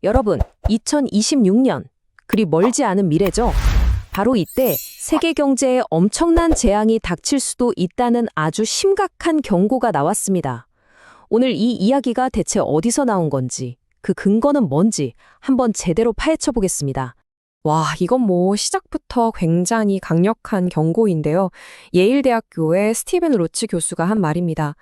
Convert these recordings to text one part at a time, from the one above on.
여러분, 2026년, 그리 멀지 않은 미래죠. 바로 이때 세계 경제에 엄청난 재앙이 닥칠 수도 있다는 아주 심각한 경고가 나왔습니다. 오늘 이 이야기가 대체 어디서 나온 건지, 그 근거는 뭔지 한번 제대로 파헤쳐 보겠습니다. 와, 이건 시작부터 굉장히 강력한 경고인데요. 예일대학교의 스티븐 로치 교수가 한 말입니다.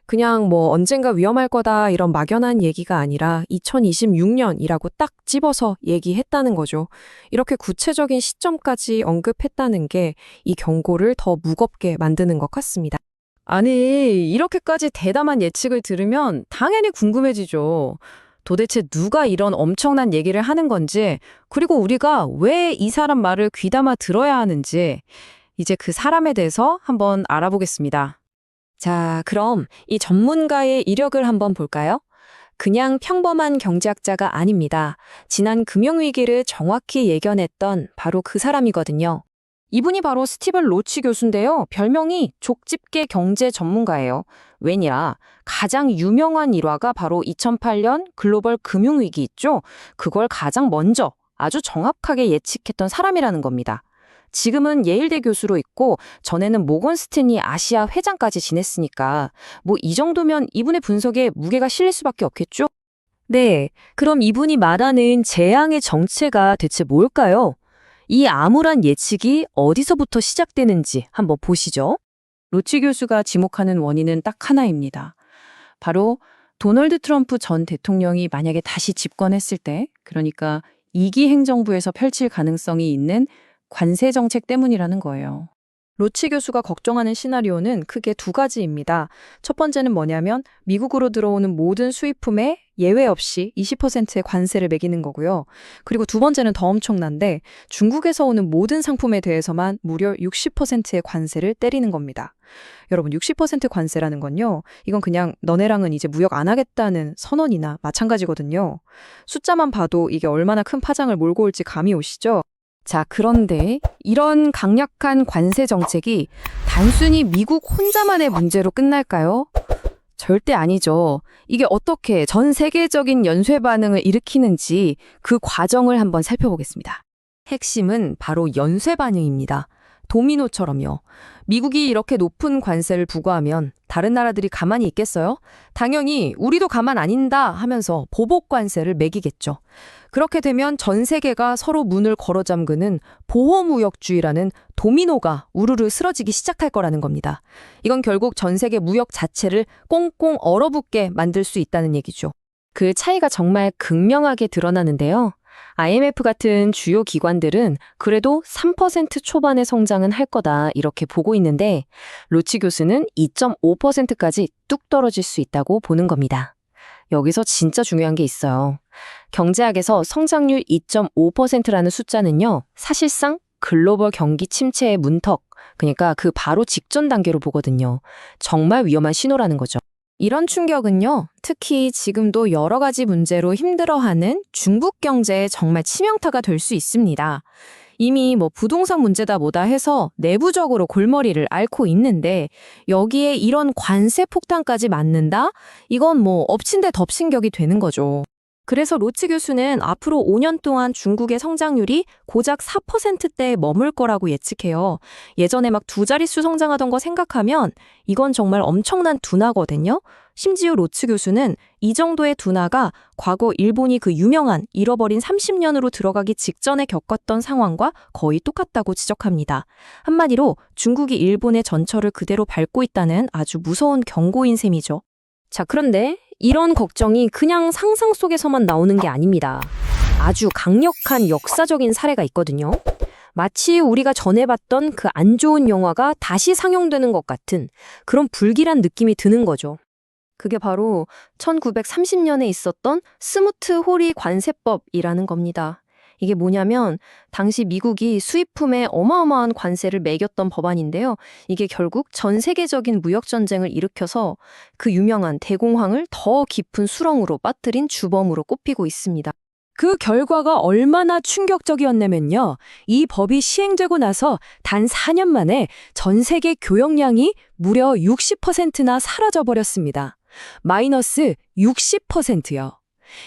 그냥 언젠가 위험할 거다 이런 막연한 얘기가 아니라 2026년이라고 딱 집어서 얘기했다는 거죠. 이렇게 구체적인 시점까지 언급했다는 게 이 경고를 더 무겁게 만드는 것 같습니다. 아니, 이렇게까지 대담한 예측을 들으면 당연히 궁금해지죠. 도대체 누가 이런 엄청난 얘기를 하는 건지, 그리고 우리가 왜 이 사람 말을 귀담아 들어야 하는지, 이제 그 사람에 대해서 한번 알아보겠습니다. 자, 그럼 이 전문가의 이력을 한번 볼까요? 그냥 평범한 경제학자가 아닙니다. 지난 금융위기를 정확히 예견했던 바로 그 사람이거든요. 이분이 바로 스티븐 로치 교수인데요. 별명이 족집게 경제 전문가예요. 왜냐, 가장 유명한 일화가 바로 2008년 글로벌 금융위기 있죠? 그걸 가장 먼저 아주 정확하게 예측했던 사람이라는 겁니다. 지금은 예일대 교수로 있고 전에는 모건 스탠리 아시아 회장까지 지냈으니까 이 정도면 이분의 분석에 무게가 실릴 수밖에 없겠죠? 네, 그럼 이분이 말하는 재앙의 정체가 대체 뭘까요? 이 암울한 예측이 어디서부터 시작되는지 한번 보시죠. 로치 교수가 지목하는 원인은 딱 하나입니다. 바로 도널드 트럼프 전 대통령이 만약에 다시 집권했을 때, 그러니까 2기 행정부에서 펼칠 가능성이 있는 관세 정책 때문이라는 거예요. 로치 교수가 걱정하는 시나리오는 크게 두 가지입니다. 첫 번째는 뭐냐면 미국으로 들어오는 모든 수입품에 예외 없이 20%의 관세를 매기는 거고요. 그리고 두 번째는 더 엄청난데 중국에서 오는 모든 상품에 대해서만 무려 60%의 관세를 때리는 겁니다. 여러분, 60% 관세라는 건요, 이건 그냥 너네랑은 이제 무역 안 하겠다는 선언이나 마찬가지거든요. 숫자만 봐도 이게 얼마나 큰 파장을 몰고 올지 감이 오시죠? 자, 그런데 이런 강력한 관세 정책이 단순히 미국 혼자만의 문제로 끝날까요? 절대 아니죠. 이게 어떻게 전 세계적인 연쇄 반응을 일으키는지 그 과정을 한번 살펴보겠습니다. 핵심은 바로 연쇄 반응입니다. 도미노처럼요. 미국이 이렇게 높은 관세를 부과하면 다른 나라들이 가만히 있겠어요? 당연히 우리도 가만 안 있다 하면서 보복 관세를 매기겠죠. 그렇게 되면 전 세계가 서로 문을 걸어 잠그는 보호무역주의라는 도미노가 우르르 쓰러지기 시작할 거라는 겁니다. 이건 결국 전 세계 무역 자체를 꽁꽁 얼어붙게 만들 수 있다는 얘기죠. 그 차이가 정말 극명하게 드러나는데요. IMF 같은 주요 기관들은 그래도 3% 초반의 성장은 할 거다 이렇게 보고 있는데 로치 교수는 2.5%까지 뚝 떨어질 수 있다고 보는 겁니다. 여기서 진짜 중요한 게 있어요. 경제학에서 성장률 2.5%라는 숫자는요, 사실상 글로벌 경기 침체의 문턱, 그러니까 그 바로 직전 단계로 보거든요. 정말 위험한 신호라는 거죠. 이런 충격은요, 특히 지금도 여러 가지 문제로 힘들어하는 중국 경제에 정말 치명타가 될 수 있습니다. 이미 부동산 문제다 뭐다 해서 내부적으로 골머리를 앓고 있는데 여기에 이런 관세 폭탄까지 맞는다? 이건 엎친 데 덮친 격이 되는 거죠. 그래서 로치 교수는 앞으로 5년 동안 중국의 성장률이 고작 4%대에 머물 거라고 예측해요. 예전에 두 자릿수 성장하던 거 생각하면 이건 정말 엄청난 둔화거든요. 심지어 로치 교수는 이 정도의 둔화가 과거 일본이 그 유명한 잃어버린 30년으로 들어가기 직전에 겪었던 상황과 거의 똑같다고 지적합니다. 한마디로 중국이 일본의 전철을 그대로 밟고 있다는 아주 무서운 경고인 셈이죠. 자, 그런데 이런 걱정이 그냥 상상 속에서만 나오는 게 아닙니다. 아주 강력한 역사적인 사례가 있거든요. 마치 우리가 전에 봤던 그 안 좋은 영화가 다시 상영되는 것 같은 그런 불길한 느낌이 드는 거죠. 그게 바로 1930년에 있었던 스무트 호리 관세법이라는 겁니다. 이게 뭐냐면 당시 미국이 수입품에 어마어마한 관세를 매겼던 법안인데요. 이게 결국 전 세계적인 무역 전쟁을 일으켜서 그 유명한 대공황을 더 깊은 수렁으로 빠뜨린 주범으로 꼽히고 있습니다. 그 결과가 얼마나 충격적이었냐면요. 이 법이 시행되고 나서 단 4년 만에 전 세계 교역량이 무려 60%나 사라져버렸습니다. 마이너스 60%요.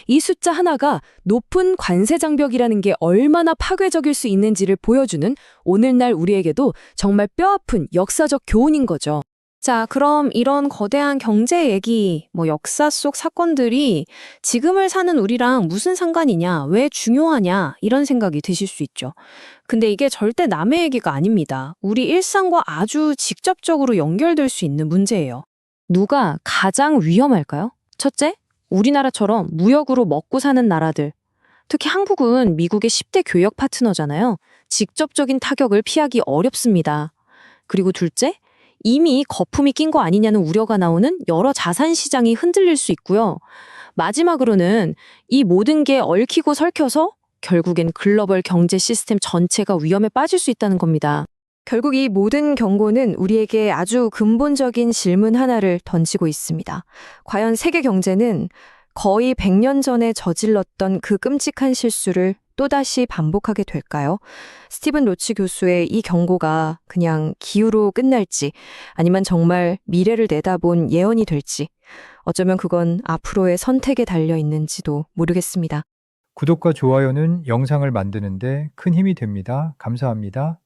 이 숫자 하나가 높은 관세 장벽이라는 게 얼마나 파괴적일 수 있는지를 보여주는 오늘날 우리에게도 정말 뼈아픈 역사적 교훈인 거죠. 자, 그럼 이런 거대한 경제 얘기, 역사 속 사건들이 지금을 사는 우리랑 무슨 상관이냐, 왜 중요하냐, 이런 생각이 드실 수 있죠. 근데 이게 절대 남의 얘기가 아닙니다. 우리 일상과 아주 직접적으로 연결될 수 있는 문제예요. 누가 가장 위험할까요? 첫째, 우리나라처럼 무역으로 먹고 사는 나라들. 특히 한국은 미국의 10대 교역 파트너잖아요. 직접적인 타격을 피하기 어렵습니다. 그리고 둘째, 이미 거품이 낀 거 아니냐는 우려가 나오는 여러 자산 시장이 흔들릴 수 있고요. 마지막으로는 이 모든 게 얽히고 설켜서 결국엔 글로벌 경제 시스템 전체가 위험에 빠질 수 있다는 겁니다. 결국 이 모든 경고는 우리에게 아주 근본적인 질문 하나를 던지고 있습니다. 과연 세계 경제는 거의 100년 전에 저질렀던 그 끔찍한 실수를 또다시 반복하게 될까요? 스티븐 로치 교수의 이 경고가 그냥 기후로 끝날지 아니면 정말 미래를 내다본 예언이 될지 어쩌면 그건 앞으로의 선택에 달려 있는지도 모르겠습니다. 구독과 좋아요는 영상을 만드는데 큰 힘이 됩니다. 감사합니다.